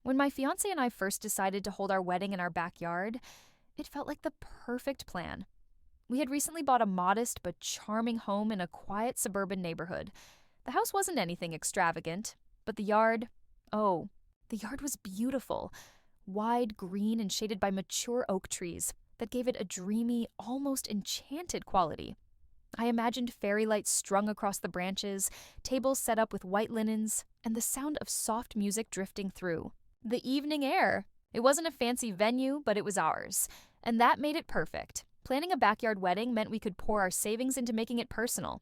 When my fiance and I first decided to hold our wedding in our backyard, it felt like the perfect plan. We had recently bought a modest but charming home in a quiet suburban neighborhood. The house wasn't anything extravagant, but oh, the yard was beautiful, wide, green, and shaded by mature oak trees that gave it a dreamy, almost enchanted quality. I imagined fairy lights strung across the branches, tables set up with white linens, and the sound of soft music drifting through. The evening air. It wasn't a fancy venue, but it was ours, and that made it perfect. Planning a backyard wedding meant we could pour our savings into making it personal.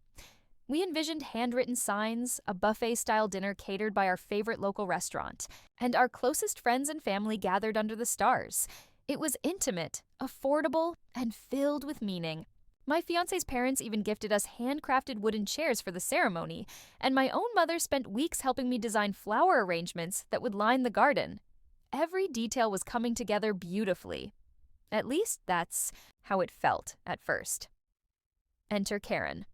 We envisioned handwritten signs, a buffet-style dinner catered by our favorite local restaurant, and our closest friends and family gathered under the stars. It was intimate, affordable, and filled with meaning. My fiance's parents even gifted us handcrafted wooden chairs for the ceremony, and my own mother spent weeks helping me design flower arrangements that would line the garden. Every detail was coming together beautifully. At least that's how it felt at first. Enter Karen.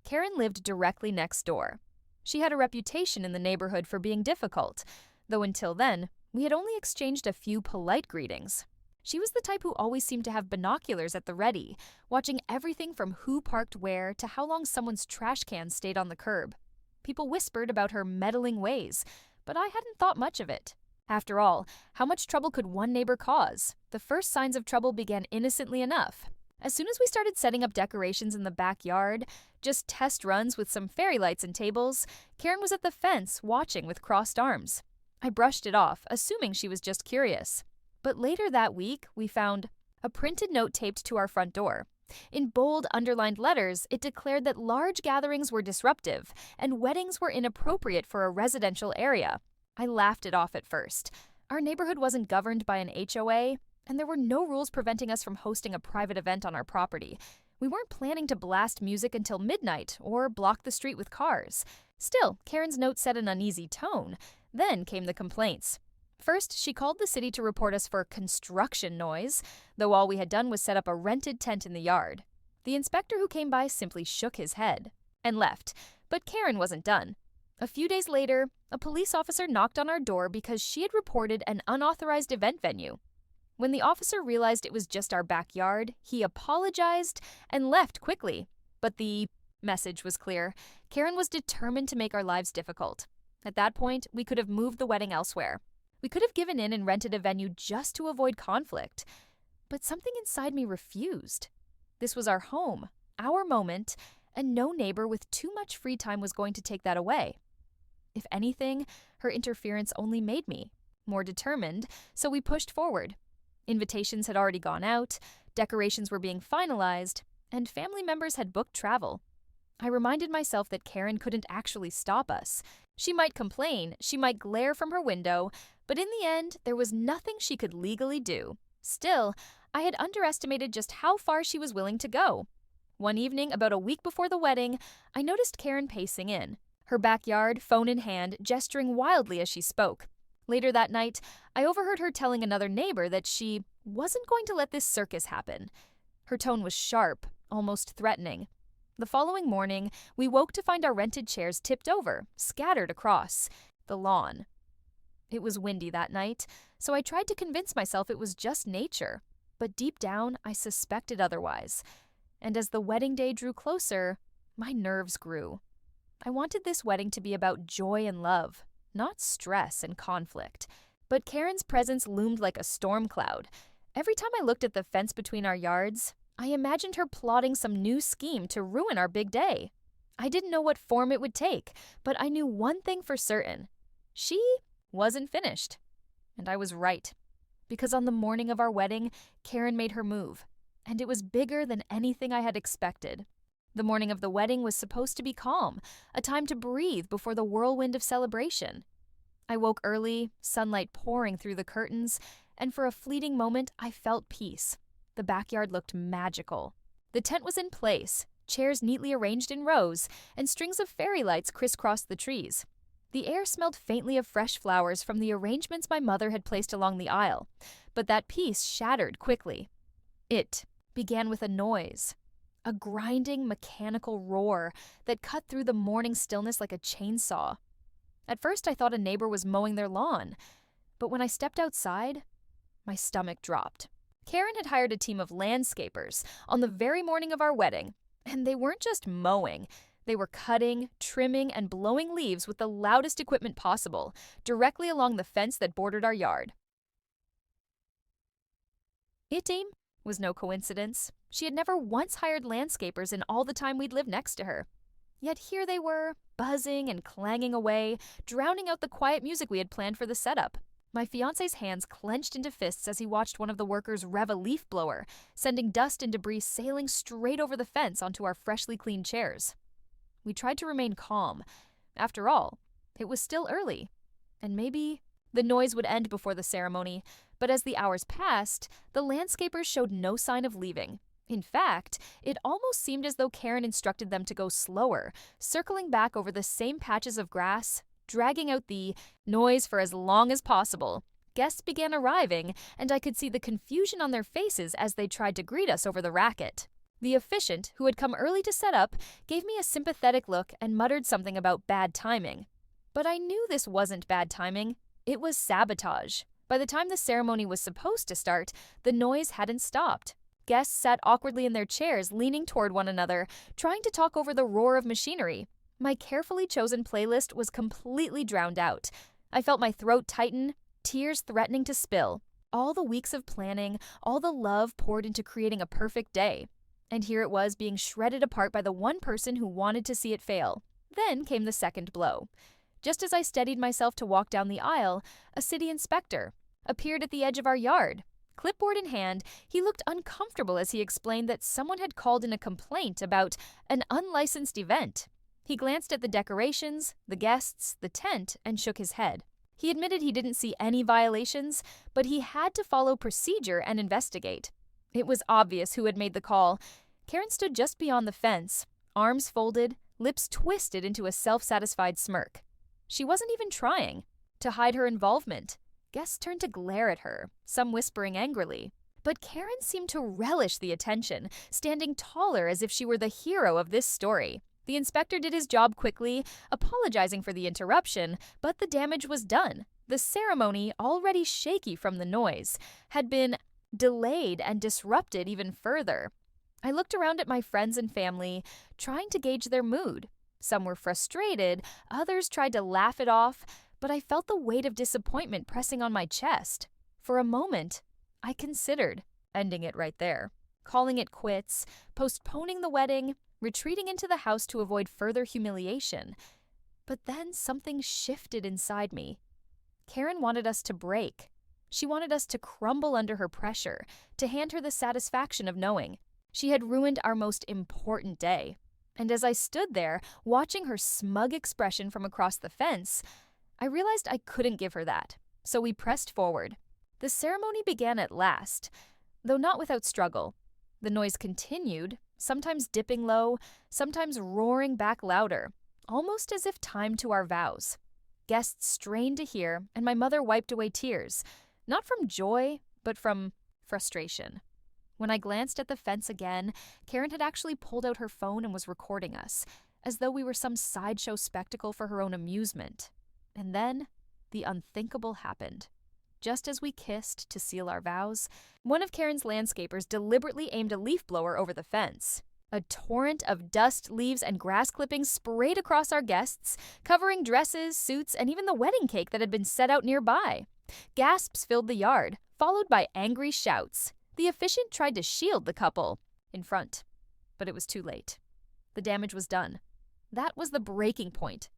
Karen lived directly next door. She had a reputation in the neighborhood for being difficult, though until then, we had only exchanged a few polite greetings. She was the type who always seemed to have binoculars at the ready, watching everything from who parked where to how long someone's trash can stayed on the curb. People whispered about her meddling ways, but I hadn't thought much of it. After all, how much trouble could one neighbor cause? The first signs of trouble began innocently enough. As soon as we started setting up decorations in the backyard, just test runs with some fairy lights and tables, Karen was at the fence watching with crossed arms. I brushed it off, assuming she was just curious. But later that week, we found a printed note taped to our front door. In bold, underlined letters, it declared that large gatherings were disruptive and weddings were inappropriate for a residential area. I laughed it off at first. Our neighborhood wasn't governed by an HOA, and there were no rules preventing us from hosting a private event on our property. We weren't planning to blast music until midnight or block the street with cars. Still, Karen's note set an uneasy tone. Then came the complaints. First, she called the city to report us for construction noise, though all we had done was set up a rented tent in the yard. The inspector who came by simply shook his head and left, but Karen wasn't done. A few days later, a police officer knocked on our door because she had reported an unauthorized event venue. When the officer realized it was just our backyard, he apologized and left quickly. But the message was clear. Karen was determined to make our lives difficult. At that point, we could have moved the wedding elsewhere. We could have given in and rented a venue just to avoid conflict. But something inside me refused. This was our home, our moment, and no neighbor with too much free time was going to take that away. If anything, her interference only made me more determined, so we pushed forward. Invitations had already gone out, decorations were being finalized, and family members had booked travel. I reminded myself that Karen couldn't actually stop us. She might complain, she might glare from her window, but in the end, there was nothing she could legally do. Still, I had underestimated just how far she was willing to go. One evening, about a week before the wedding, I noticed Karen pacing in, her backyard, phone in hand, gesturing wildly as she spoke. Later that night, I overheard her telling another neighbor that she wasn't going to let this circus happen. Her tone was sharp, almost threatening. The following morning, we woke to find our rented chairs tipped over, scattered across the lawn. It was windy that night, so I tried to convince myself it was just nature. But deep down, I suspected otherwise. And as the wedding day drew closer, my nerves grew. I wanted this wedding to be about joy and love, not stress and conflict. But Karen's presence loomed like a storm cloud. Every time I looked at the fence between our yards, I imagined her plotting some new scheme to ruin our big day. I didn't know what form it would take, but I knew one thing for certain. She wasn't finished. And I was right. Because on the morning of our wedding, Karen made her move. And it was bigger than anything I had expected. The morning of the wedding was supposed to be calm, a time to breathe before the whirlwind of celebration. I woke early, sunlight pouring through the curtains, and for a fleeting moment, I felt peace. The backyard looked magical. The tent was in place, chairs neatly arranged in rows, and strings of fairy lights crisscrossed the trees. The air smelled faintly of fresh flowers from the arrangements my mother had placed along the aisle, but that peace shattered quickly. It began with a noise. A grinding, mechanical roar that cut through the morning stillness like a chainsaw. At first, I thought a neighbor was mowing their lawn, but when I stepped outside, my stomach dropped. Karen had hired a team of landscapers on the very morning of our wedding, and they weren't just mowing. They were cutting, trimming, and blowing leaves with the loudest equipment possible, directly along the fence that bordered our yard. It was no coincidence. She had never once hired landscapers in all the time we'd lived next to her. Yet here they were, buzzing and clanging away, drowning out the quiet music we had planned for the setup. My fiancé's hands clenched into fists as he watched one of the workers rev a leaf blower, sending dust and debris sailing straight over the fence onto our freshly cleaned chairs. We tried to remain calm. After all, it was still early, and maybe the noise would end before the ceremony, but as the hours passed, the landscapers showed no sign of leaving. In fact, it almost seemed as though Karen instructed them to go slower, circling back over the same patches of grass, dragging out the noise for as long as possible. Guests began arriving, and I could see the confusion on their faces as they tried to greet us over the racket. The officiant, who had come early to set up, gave me a sympathetic look and muttered something about bad timing. But I knew this wasn't bad timing. It was sabotage. By the time the ceremony was supposed to start, the noise hadn't stopped. Guests sat awkwardly in their chairs, leaning toward one another, trying to talk over the roar of machinery. My carefully chosen playlist was completely drowned out. I felt my throat tighten, tears threatening to spill. All the weeks of planning, all the love poured into creating a perfect day. And here it was being shredded apart by the one person who wanted to see it fail. Then came the second blow. Just as I steadied myself to walk down the aisle, a city inspector appeared at the edge of our yard. Clipboard in hand, he looked uncomfortable as he explained that someone had called in a complaint about an unlicensed event. He glanced at the decorations, the guests, the tent, and shook his head. He admitted he didn't see any violations, but he had to follow procedure and investigate. It was obvious who had made the call. Karen stood just beyond the fence, arms folded, lips twisted into a self-satisfied smirk. She wasn't even trying to hide her involvement. Guests turned to glare at her, some whispering angrily. But Karen seemed to relish the attention, standing taller as if she were the hero of this story. The inspector did his job quickly, apologizing for the interruption, but the damage was done. The ceremony, already shaky from the noise, had been delayed and disrupted even further. I looked around at my friends and family, trying to gauge their mood. Some were frustrated, others tried to laugh it off, but I felt the weight of disappointment pressing on my chest. For a moment, I considered ending it right there, calling it quits, postponing the wedding, retreating into the house to avoid further humiliation. But then something shifted inside me. Karen wanted us to break. She wanted us to crumble under her pressure, to hand her the satisfaction of knowing she had ruined our most important day. And as I stood there, watching her smug expression from across the fence, I realized I couldn't give her that. So we pressed forward. The ceremony began at last, though not without struggle. The noise continued, sometimes dipping low, sometimes roaring back louder, almost as if timed to our vows. Guests strained to hear, and my mother wiped away tears, not from joy, but from frustration. When I glanced at the fence again, Karen had actually pulled out her phone and was recording us, as though we were some sideshow spectacle for her own amusement. And then, the unthinkable happened. Just as we kissed to seal our vows, one of Karen's landscapers deliberately aimed a leaf blower over the fence. A torrent of dust, leaves, and grass clippings sprayed across our guests, covering dresses, suits, and even the wedding cake that had been set out nearby. Gasps filled the yard, followed by angry shouts. The officiant tried to shield the couple in front, but it was too late. The damage was done. That was the breaking point.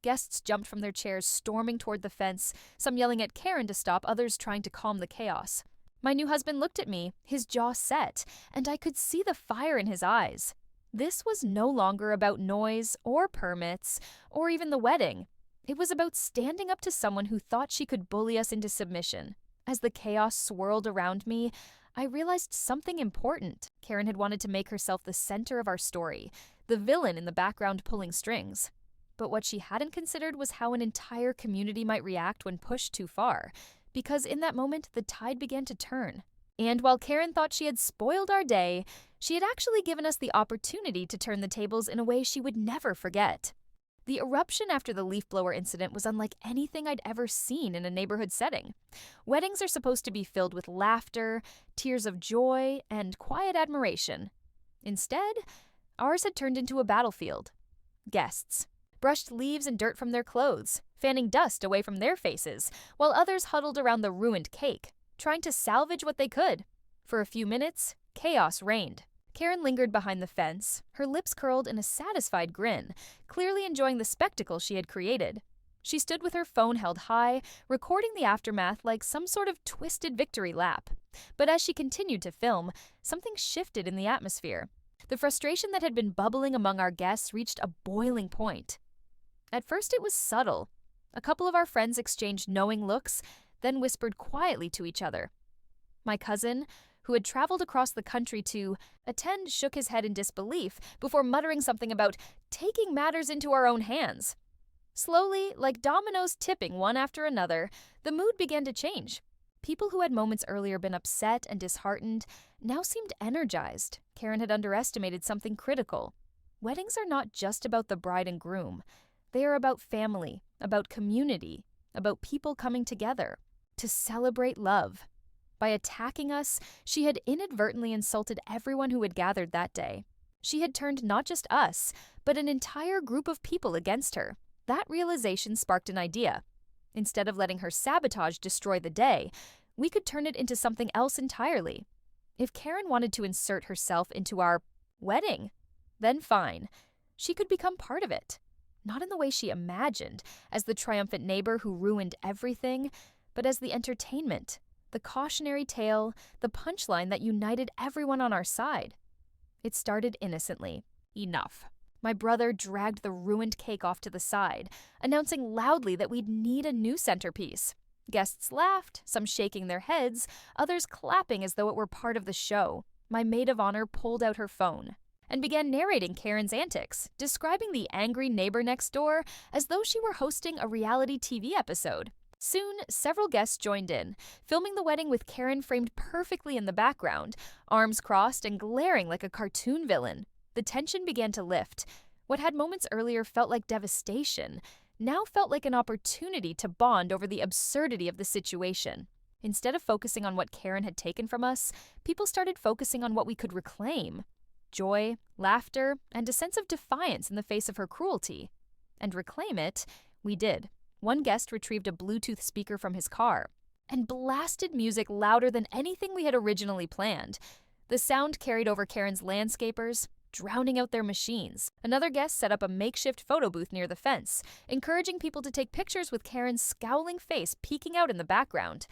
Guests jumped from their chairs, storming toward the fence, some yelling at Karen to stop, others trying to calm the chaos. My new husband looked at me, his jaw set, and I could see the fire in his eyes. This was no longer about noise or permits or even the wedding. It was about standing up to someone who thought she could bully us into submission. As the chaos swirled around me, I realized something important. Karen had wanted to make herself the center of our story, the villain in the background pulling strings. But what she hadn't considered was how an entire community might react when pushed too far, because in that moment, the tide began to turn. And while Karen thought she had spoiled our day, she had actually given us the opportunity to turn the tables in a way she would never forget. The eruption after the leaf blower incident was unlike anything I'd ever seen in a neighborhood setting. Weddings are supposed to be filled with laughter, tears of joy, and quiet admiration. Instead, ours had turned into a battlefield. Guests brushed leaves and dirt from their clothes, fanning dust away from their faces, while others huddled around the ruined cake, trying to salvage what they could. For a few minutes, chaos reigned. Karen lingered behind the fence, her lips curled in a satisfied grin, clearly enjoying the spectacle she had created. She stood with her phone held high, recording the aftermath like some sort of twisted victory lap. But as she continued to film, something shifted in the atmosphere. The frustration that had been bubbling among our guests reached a boiling point. At first it was subtle. A couple of our friends exchanged knowing looks, then whispered quietly to each other. My cousin, who had traveled across the country to attend, shook his head in disbelief before muttering something about taking matters into our own hands. Slowly, like dominoes tipping one after another, the mood began to change. People who had moments earlier been upset and disheartened now seemed energized. Karen had underestimated something critical. Weddings are not just about the bride and groom. They are about family, about community, about people coming together to celebrate love. By attacking us, she had inadvertently insulted everyone who had gathered that day. She had turned not just us, but an entire group of people against her. That realization sparked an idea. Instead of letting her sabotage destroy the day, we could turn it into something else entirely. If Karen wanted to insert herself into our wedding, then fine. She could become part of it. Not in the way she imagined, as the triumphant neighbor who ruined everything, but as the entertainment, the cautionary tale, the punchline that united everyone on our side. It started innocently. Enough. My brother dragged the ruined cake off to the side, announcing loudly that we'd need a new centerpiece. Guests laughed, some shaking their heads, others clapping as though it were part of the show. My maid of honor pulled out her phone and began narrating Karen's antics, describing the angry neighbor next door as though she were hosting a reality TV episode. Soon, several guests joined in, filming the wedding with Karen framed perfectly in the background, arms crossed and glaring like a cartoon villain. The tension began to lift. What had moments earlier felt like devastation now felt like an opportunity to bond over the absurdity of the situation. Instead of focusing on what Karen had taken from us, people started focusing on what we could reclaim. Joy, laughter, and a sense of defiance in the face of her cruelty. And reclaim it, we did. One guest retrieved a Bluetooth speaker from his car and blasted music louder than anything we had originally planned. The sound carried over Karen's landscapers, drowning out their machines. Another guest set up a makeshift photo booth near the fence, encouraging people to take pictures with Karen's scowling face peeking out in the background.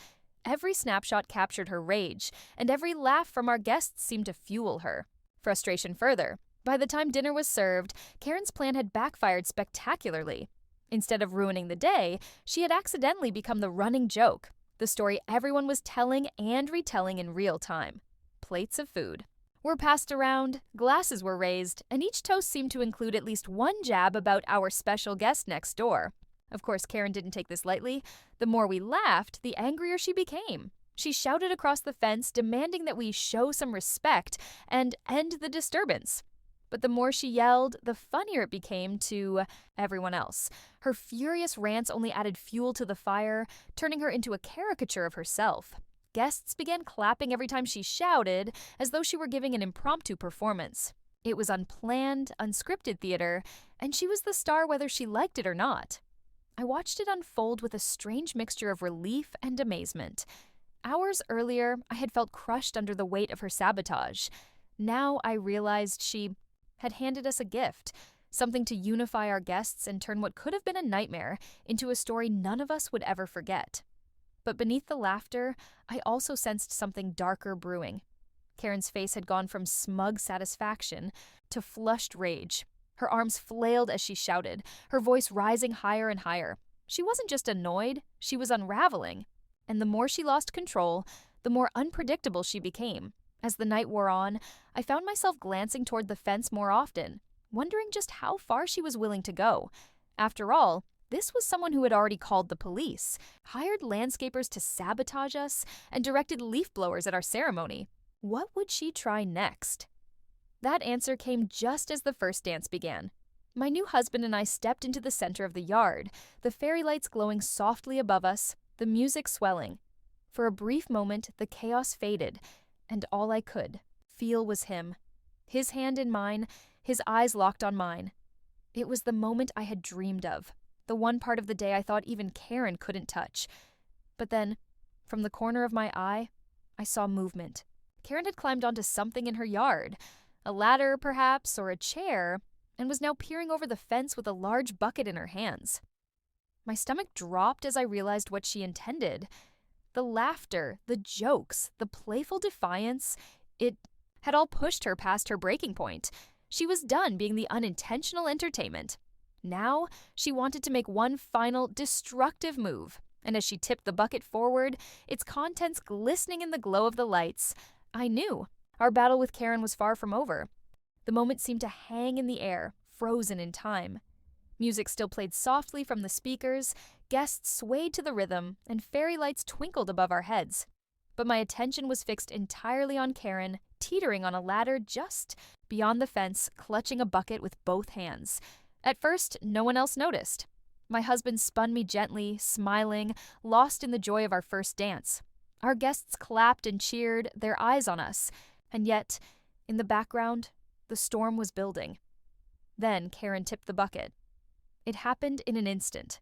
Every snapshot captured her rage, and every laugh from our guests seemed to fuel her. Frustration further. By the time dinner was served, Karen's plan had backfired spectacularly. Instead of ruining the day, she had accidentally become the running joke, the story everyone was telling and retelling in real time. Plates of food were passed around, glasses were raised, and each toast seemed to include at least one jab about our special guest next door. Of course, Karen didn't take this lightly. The more we laughed, the angrier she became. She shouted across the fence, demanding that we show some respect and end the disturbance. But the more she yelled, the funnier it became to everyone else. Her furious rants only added fuel to the fire, turning her into a caricature of herself. Guests began clapping every time she shouted, as though she were giving an impromptu performance. It was unplanned, unscripted theater, and she was the star whether she liked it or not. I watched it unfold with a strange mixture of relief and amazement. Hours earlier, I had felt crushed under the weight of her sabotage. Now I realized she had handed us a gift, something to unify our guests and turn what could have been a nightmare into a story none of us would ever forget. But beneath the laughter, I also sensed something darker brewing. Karen's face had gone from smug satisfaction to flushed rage. Her arms flailed as she shouted, her voice rising higher and higher. She wasn't just annoyed, she was unraveling. And the more she lost control, the more unpredictable she became. As the night wore on, I found myself glancing toward the fence more often, wondering just how far she was willing to go. After all, this was someone who had already called the police, hired landscapers to sabotage us, and directed leaf blowers at our ceremony. What would she try next? That answer came just as the first dance began. My new husband and I stepped into the center of the yard, the fairy lights glowing softly above us, the music swelling. For a brief moment, the chaos faded, and all I could feel was him. His hand in mine, his eyes locked on mine. It was the moment I had dreamed of, the one part of the day I thought even Karen couldn't touch. But then, from the corner of my eye, I saw movement. Karen had climbed onto something in her yard, a ladder perhaps, or a chair, and was now peering over the fence with a large bucket in her hands. My stomach dropped as I realized what she intended. The laughter, the jokes, the playful defiance, it had all pushed her past her breaking point. She was done being the unintentional entertainment. Now, she wanted to make one final destructive move, and as she tipped the bucket forward, its contents glistening in the glow of the lights, I knew our battle with Karen was far from over. The moment seemed to hang in the air, frozen in time. Music still played softly from the speakers, guests swayed to the rhythm, and fairy lights twinkled above our heads. But my attention was fixed entirely on Karen, teetering on a ladder just beyond the fence, clutching a bucket with both hands. At first, no one else noticed. My husband spun me gently, smiling, lost in the joy of our first dance. Our guests clapped and cheered, their eyes on us, and yet, in the background, the storm was building. Then Karen tipped the bucket. It happened in an instant.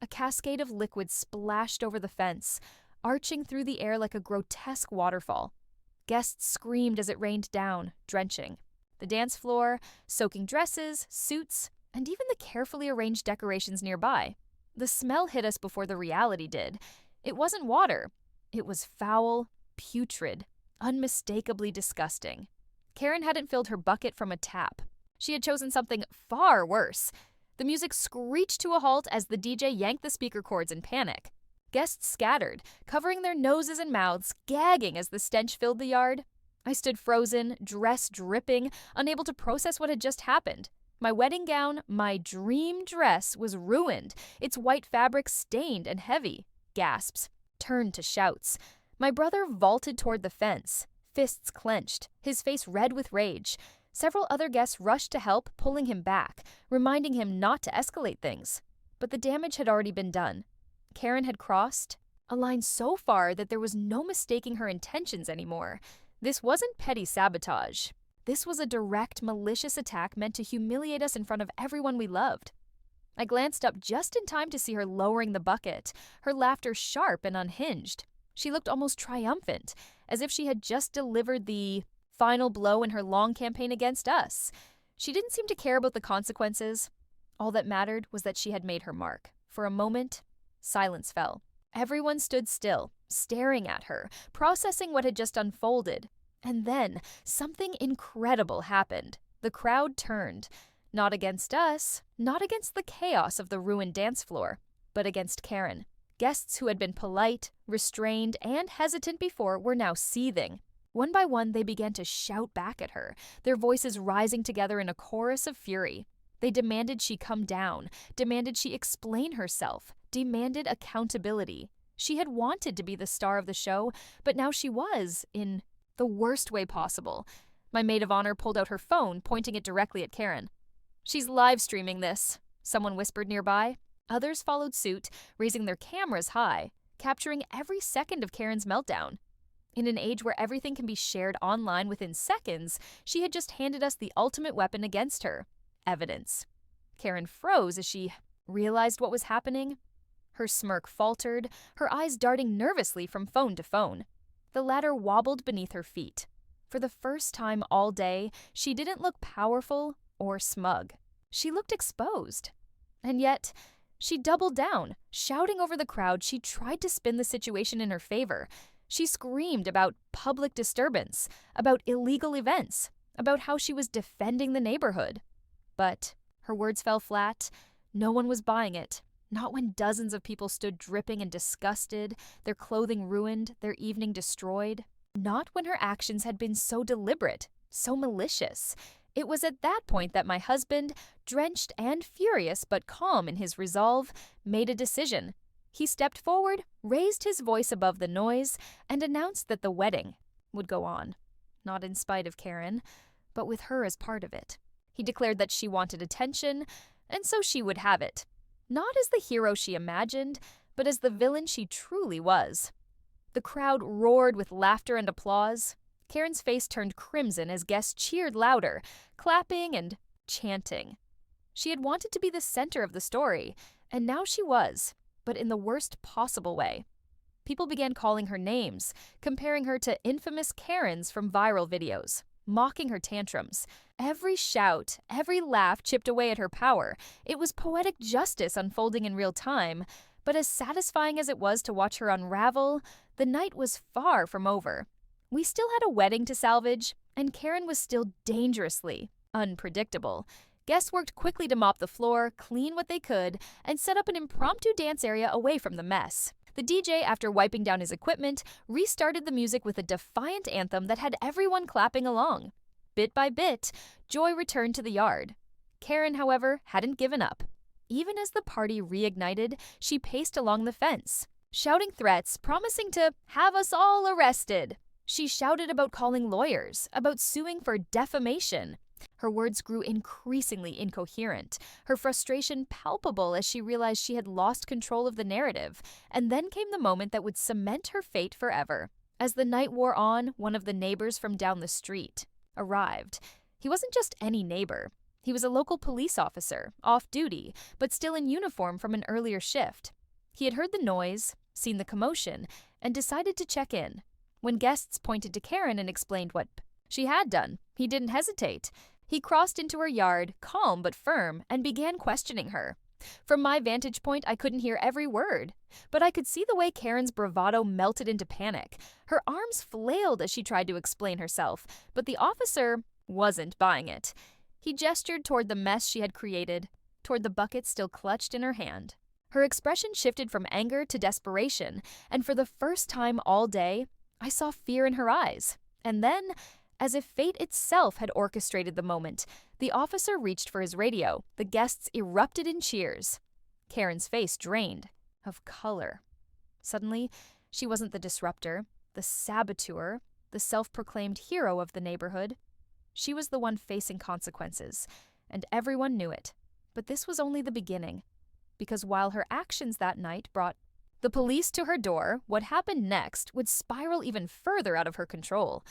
A cascade of liquid splashed over the fence, arching through the air like a grotesque waterfall. Guests screamed as it rained down, drenching the dance floor, soaking dresses, suits, and even the carefully arranged decorations nearby. The smell hit us before the reality did. It wasn't water. It was foul, putrid, unmistakably disgusting. Karen hadn't filled her bucket from a tap. She had chosen something far worse. The music screeched to a halt as the DJ yanked the speaker cords in panic. Guests scattered, covering their noses and mouths, gagging as the stench filled the yard. I stood frozen, dress dripping, unable to process what had just happened. My wedding gown, my dream dress, was ruined, its white fabric stained and heavy. Gasps turned to shouts. My brother vaulted toward the fence, fists clenched, his face red with rage. Several other guests rushed to help, pulling him back, reminding him not to escalate things. But the damage had already been done. Karen had crossed a line so far that there was no mistaking her intentions anymore. This wasn't petty sabotage. This was a direct, malicious attack meant to humiliate us in front of everyone we loved. I glanced up just in time to see her lowering the bucket, her laughter sharp and unhinged. She looked almost triumphant, as if she had just delivered the final blow in her long campaign against us. She didn't seem to care about the consequences. All that mattered was that she had made her mark. For a moment, silence fell. Everyone stood still, staring at her, processing what had just unfolded. And then, something incredible happened. The crowd turned. Not against us, not against the chaos of the ruined dance floor, but against Karen. Guests who had been polite, restrained, and hesitant before were now seething. One by one, they began to shout back at her, their voices rising together in a chorus of fury. They demanded she come down, demanded she explain herself, demanded accountability. She had wanted to be the star of the show, but now she was, in the worst way possible. My maid of honor pulled out her phone, pointing it directly at Karen. "She's live streaming this," someone whispered nearby. Others followed suit, raising their cameras high, capturing every second of Karen's meltdown. In an age where everything can be shared online within seconds, she had just handed us the ultimate weapon against her: evidence. Karen froze as she realized what was happening. Her smirk faltered, her eyes darting nervously from phone to phone. The ladder wobbled beneath her feet. For the first time all day, she didn't look powerful or smug. She looked exposed. And yet, she doubled down. Shouting over the crowd, she tried to spin the situation in her favor. She screamed about public disturbance, about illegal events, about how she was defending the neighborhood. But her words fell flat. No one was buying it. Not when dozens of people stood dripping and disgusted, their clothing ruined, their evening destroyed. Not when her actions had been so deliberate, so malicious. It was at that point that my husband, drenched and furious but calm in his resolve, made a decision. He stepped forward, raised his voice above the noise, and announced that the wedding would go on. Not in spite of Karen, but with her as part of it. He declared that she wanted attention, and so she would have it. Not as the hero she imagined, but as the villain she truly was. The crowd roared with laughter and applause. Karen's face turned crimson as guests cheered louder, clapping and chanting. She had wanted to be the center of the story, and now she was, but in the worst possible way. People began calling her names, comparing her to infamous Karens from viral videos, mocking her tantrums. Every shout, every laugh chipped away at her power. It was poetic justice unfolding in real time, but as satisfying as it was to watch her unravel, the night was far from over. We still had a wedding to salvage, and Karen was still dangerously unpredictable. Guests worked quickly to mop the floor, clean what they could, and set up an impromptu dance area away from the mess. The DJ, after wiping down his equipment, restarted the music with a defiant anthem that had everyone clapping along. Bit by bit, joy returned to the yard. Karen, however, hadn't given up. Even as the party reignited, she paced along the fence, shouting threats, promising to have us all arrested. She shouted about calling lawyers, about suing for defamation. Her words grew increasingly incoherent, her frustration palpable as she realized she had lost control of the narrative. And then came the moment that would cement her fate forever. As the night wore on, one of the neighbors from down the street arrived. He wasn't just any neighbor. He was a local police officer, off duty, but still in uniform from an earlier shift. He had heard the noise, seen the commotion, and decided to check in. When guests pointed to Karen and explained what she had done, he didn't hesitate. He crossed into her yard, calm but firm, and began questioning her. From my vantage point, I couldn't hear every word, but I could see the way Karen's bravado melted into panic. Her arms flailed as she tried to explain herself, but the officer wasn't buying it. He gestured toward the mess she had created, toward the bucket still clutched in her hand. Her expression shifted from anger to desperation, and for the first time all day, I saw fear in her eyes. And then, as if fate itself had orchestrated the moment, the officer reached for his radio. The guests erupted in cheers. Karen's face drained of color. Suddenly, she wasn't the disruptor, the saboteur, the self-proclaimed hero of the neighborhood. She was the one facing consequences, and everyone knew it. But this was only the beginning, because while her actions that night brought the police to her door, what happened next would spiral even further out of her control.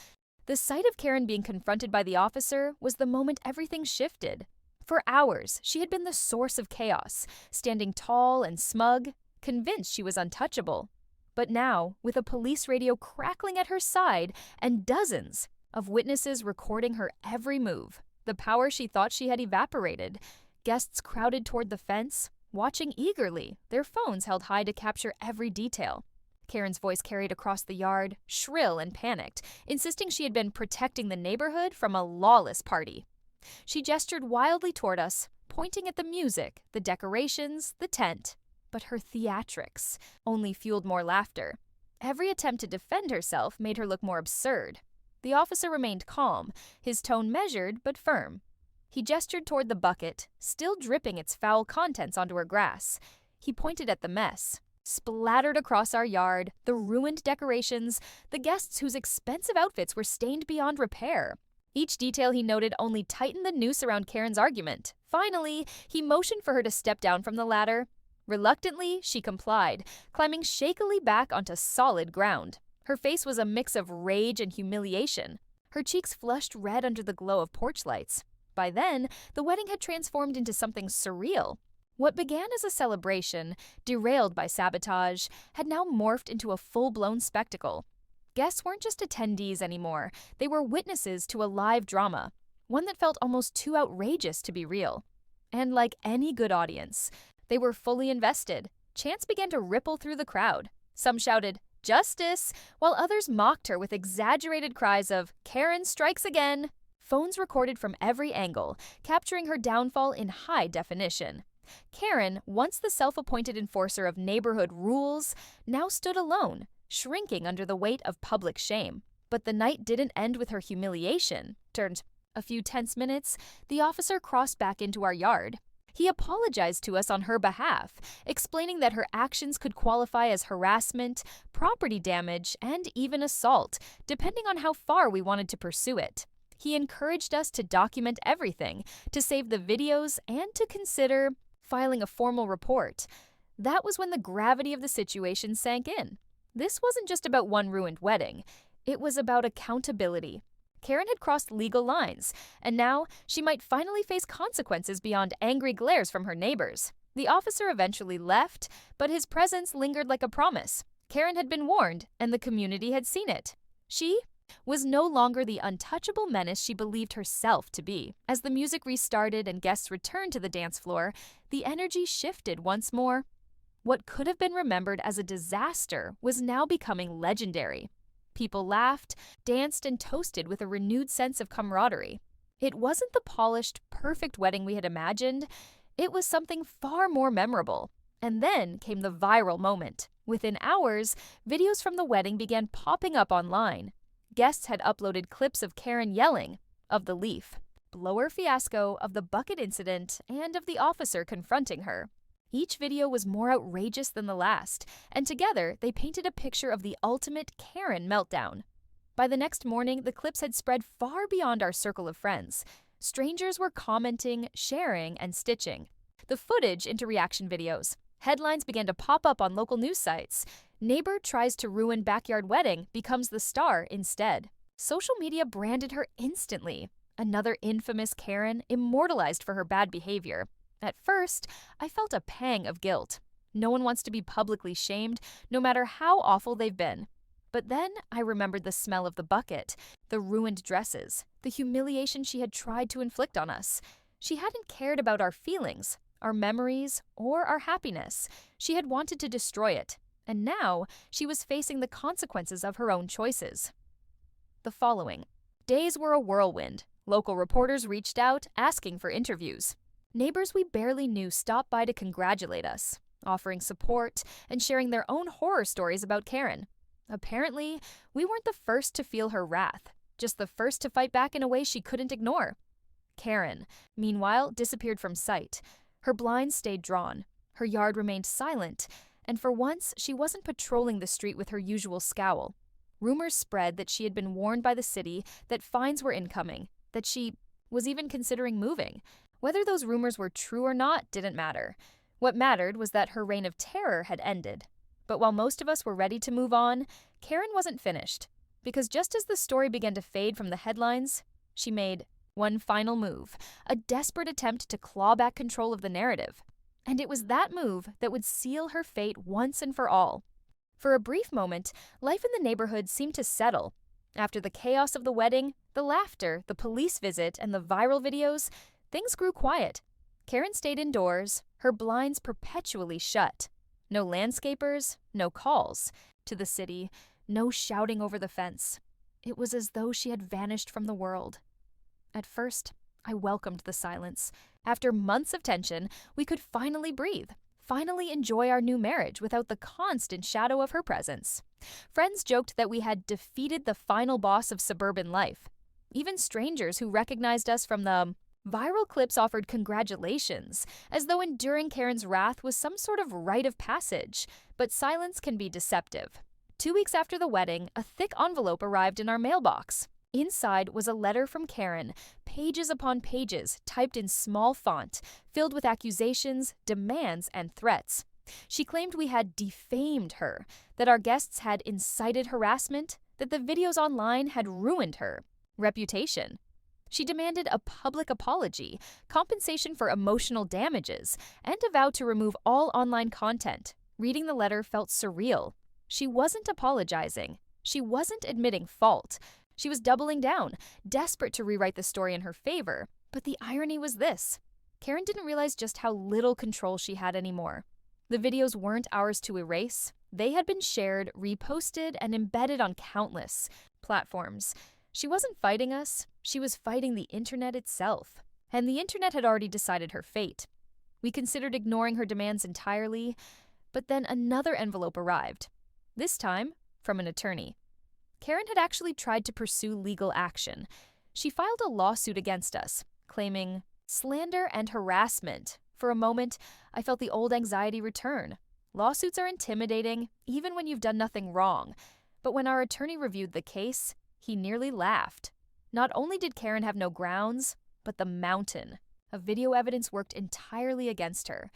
The sight of Karen being confronted by the officer was the moment everything shifted. For hours, she had been the source of chaos, standing tall and smug, convinced she was untouchable. But now, with a police radio crackling at her side and dozens of witnesses recording her every move, the power she thought she had evaporated. Guests crowded toward the fence, watching eagerly, their phones held high to capture every detail. Karen's voice carried across the yard, shrill and panicked, insisting she had been protecting the neighborhood from a lawless party. She gestured wildly toward us, pointing at the music, the decorations, the tent. But her theatrics only fueled more laughter. Every attempt to defend herself made her look more absurd. The officer remained calm, his tone measured but firm. He gestured toward the bucket, still dripping its foul contents onto her grass. He pointed at the mess, splattered across our yard, the ruined decorations, the guests whose expensive outfits were stained beyond repair. Each detail he noted only tightened the noose around Karen's argument. Finally, he motioned for her to step down from the ladder. Reluctantly, she complied, climbing shakily back onto solid ground. Her face was a mix of rage and humiliation. Her cheeks flushed red under the glow of porch lights. By then, the wedding had transformed into something surreal. What began as a celebration, derailed by sabotage, had now morphed into a full-blown spectacle. Guests weren't just attendees anymore. They were witnesses to a live drama, one that felt almost too outrageous to be real. And like any good audience, they were fully invested. Chants began to ripple through the crowd. Some shouted, "Justice!" while others mocked her with exaggerated cries of, "Karen strikes again!" Phones recorded from every angle, capturing her downfall in high definition. Karen, once the self-appointed enforcer of neighborhood rules, now stood alone, shrinking under the weight of public shame. But the night didn't end with her humiliation. Turned a few tense minutes, the officer crossed back into our yard. He apologized to us on her behalf, explaining that her actions could qualify as harassment, property damage, and even assault, depending on how far we wanted to pursue it. He encouraged us to document everything, to save the videos, and to consider filing a formal report. That was when the gravity of the situation sank in. This wasn't just about one ruined wedding. It was about accountability. Karen had crossed legal lines, and now she might finally face consequences beyond angry glares from her neighbors. The officer eventually left, but his presence lingered like a promise. Karen had been warned, and the community had seen it. She was no longer the untouchable menace she believed herself to be. As the music restarted and guests returned to the dance floor, the energy shifted once more. What could have been remembered as a disaster was now becoming legendary. People laughed, danced, and toasted with a renewed sense of camaraderie. It wasn't the polished, perfect wedding we had imagined. It was something far more memorable. And then came the viral moment. Within hours, videos from the wedding began popping up online. Guests had uploaded clips of Karen yelling, of the leaf blower fiasco, of the bucket incident, and of the officer confronting her. Each video was more outrageous than the last, and together they painted a picture of the ultimate Karen meltdown. By the next morning, the clips had spread far beyond our circle of friends. Strangers were commenting, sharing, and stitching the footage into reaction videos. Headlines began to pop up on local news sites. Neighbor tries to ruin backyard wedding becomes the star instead. Social media branded her instantly. Another infamous Karen, immortalized for her bad behavior. At first, I felt a pang of guilt. No one wants to be publicly shamed, no matter how awful they've been. But then I remembered the smell of the bucket, the ruined dresses, the humiliation she had tried to inflict on us. She hadn't cared about our feelings, our memories, or our happiness. She had wanted to destroy it, and now she was facing the consequences of her own choices. The following days were a whirlwind. Local reporters reached out, asking for interviews. Neighbors we barely knew stopped by to congratulate us, offering support and sharing their own horror stories about Karen. Apparently, we weren't the first to feel her wrath, just the first to fight back in a way she couldn't ignore. Karen, meanwhile, disappeared from sight. Her blinds stayed drawn, her yard remained silent, and for once she wasn't patrolling the street with her usual scowl. Rumors spread that she had been warned by the city that fines were incoming, that she was even considering moving. Whether those rumors were true or not didn't matter. What mattered was that her reign of terror had ended. But while most of us were ready to move on, Karen wasn't finished. Because just as the story began to fade from the headlines, she made one final move, a desperate attempt to claw back control of the narrative. And it was that move that would seal her fate once and for all. For a brief moment, life in the neighborhood seemed to settle. After the chaos of the wedding, the laughter, the police visit, and the viral videos, things grew quiet. Karen stayed indoors, her blinds perpetually shut. No landscapers, no calls. To the city, no shouting over the fence. It was as though she had vanished from the world. At first, I welcomed the silence. After months of tension, we could finally breathe, finally enjoy our new marriage without the constant shadow of her presence. Friends joked that we had defeated the final boss of suburban life. Even strangers who recognized us from the viral clips offered congratulations, as though enduring Karen's wrath was some sort of rite of passage. But silence can be deceptive. 2 weeks after the wedding, a thick envelope arrived in our mailbox. Inside was a letter from Karen, pages upon pages, typed in small font, filled with accusations, demands, and threats. She claimed we had defamed her, that our guests had incited harassment, that the videos online had ruined her reputation. She demanded a public apology, compensation for emotional damages, and a vow to remove all online content. Reading the letter felt surreal. She wasn't apologizing. She wasn't admitting fault. She was doubling down, desperate to rewrite the story in her favor. But the irony was this. Karen didn't realize just how little control she had anymore. The videos weren't ours to erase. They had been shared, reposted, and embedded on countless platforms. She wasn't fighting us. She was fighting the internet itself. And the internet had already decided her fate. We considered ignoring her demands entirely, but then another envelope arrived. This time, from an attorney. Karen had actually tried to pursue legal action. She filed a lawsuit against us, claiming slander and harassment. For a moment, I felt the old anxiety return. Lawsuits are intimidating, even when you've done nothing wrong. But when our attorney reviewed the case, he nearly laughed. Not only did Karen have no grounds, but the mountain of video evidence worked entirely against her.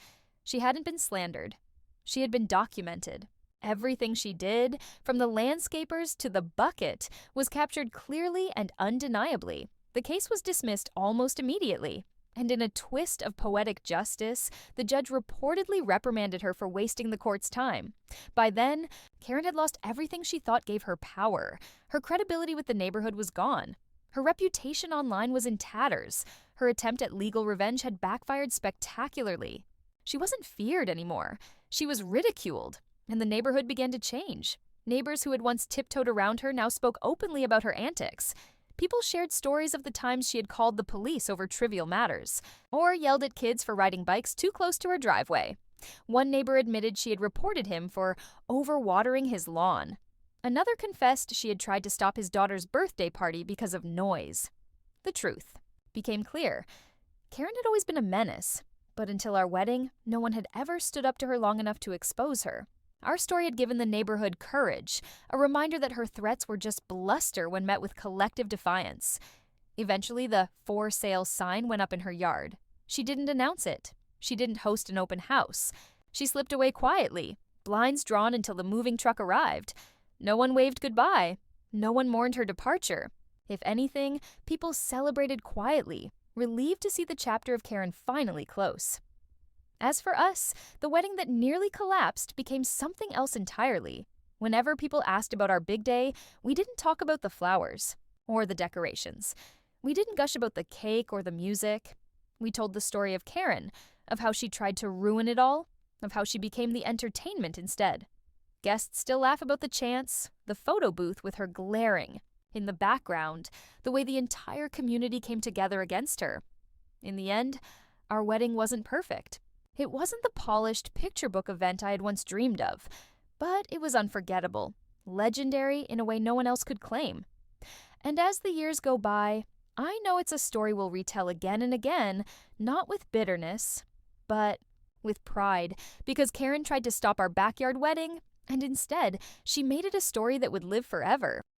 She hadn't been slandered. She had been documented. Everything she did, from the landscapers to the bucket, was captured clearly and undeniably. The case was dismissed almost immediately. And in a twist of poetic justice, the judge reportedly reprimanded her for wasting the court's time. By then, Karen had lost everything she thought gave her power. Her credibility with the neighborhood was gone. Her reputation online was in tatters. Her attempt at legal revenge had backfired spectacularly. She wasn't feared anymore. She was ridiculed. And the neighborhood began to change. Neighbors who had once tiptoed around her now spoke openly about her antics. People shared stories of the times she had called the police over trivial matters, or yelled at kids for riding bikes too close to her driveway. One neighbor admitted she had reported him for overwatering his lawn. Another confessed she had tried to stop his daughter's birthday party because of noise. The truth became clear. Karen had always been a menace, but until our wedding, no one had ever stood up to her long enough to expose her. Our story had given the neighborhood courage, a reminder that her threats were just bluster when met with collective defiance. Eventually, the for sale sign went up in her yard. She didn't announce it. She didn't host an open house. She slipped away quietly, blinds drawn until the moving truck arrived. No one waved goodbye. No one mourned her departure. If anything, people celebrated quietly, relieved to see the chapter of Karen finally close. As for us, the wedding that nearly collapsed became something else entirely. Whenever people asked about our big day, we didn't talk about the flowers or the decorations. We didn't gush about the cake or the music. We told the story of Karen, of how she tried to ruin it all, of how she became the entertainment instead. Guests still laugh about the chants, the photo booth with her glaring. In the background, the way the entire community came together against her. In the end, our wedding wasn't perfect. It wasn't the polished picture book event I had once dreamed of, but it was unforgettable, legendary in a way no one else could claim. And as the years go by, I know it's a story we'll retell again and again, not with bitterness, but with pride, because Karen tried to stop our backyard wedding, and instead, she made it a story that would live forever.